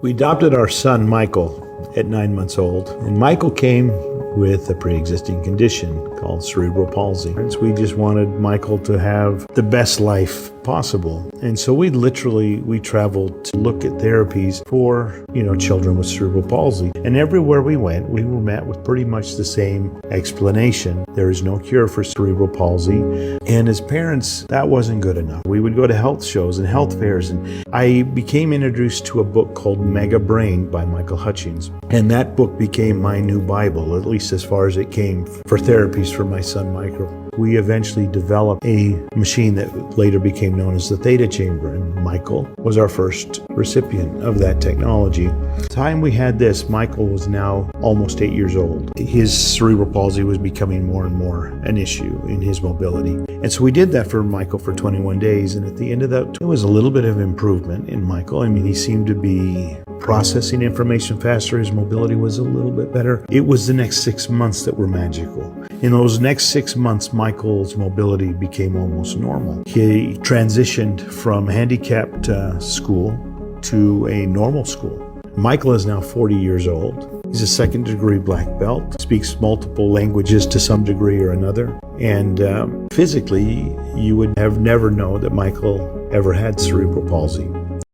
We adopted our son, Michael, at 9 months old, and Michael came with a pre-existing condition called cerebral palsy. We just wanted Michael to have the best life possible. And so we traveled to look at therapies for, children with cerebral palsy. And everywhere we went, we were met with pretty much the same explanation. There is no cure for cerebral palsy. And as parents, that wasn't good enough. We would go to health shows and health fairs, and I became introduced to a book called Mega Brain by Michael Hutchings. And that book became my new Bible, at least as far as it came for therapies for my son, Michael. We eventually developed a machine that later became known as the Theta Chamber, and Michael was our first recipient of that technology. The time we had this, Michael was now almost 8 years old. His cerebral palsy was becoming more and more an issue in his mobility. And so we did that for Michael for 21 days, and at the end of that, there was a little bit of improvement in Michael. He seemed to be processing information faster. His mobility was a little bit better. It was the next 6 months that were magical. In those next 6 months, Michael's mobility became almost normal. He transitioned from handicapped school to a normal school. Michael is now 40 years old. He's a second-degree black belt, speaks multiple languages to some degree or another. And physically, you would have never known that Michael ever had cerebral palsy.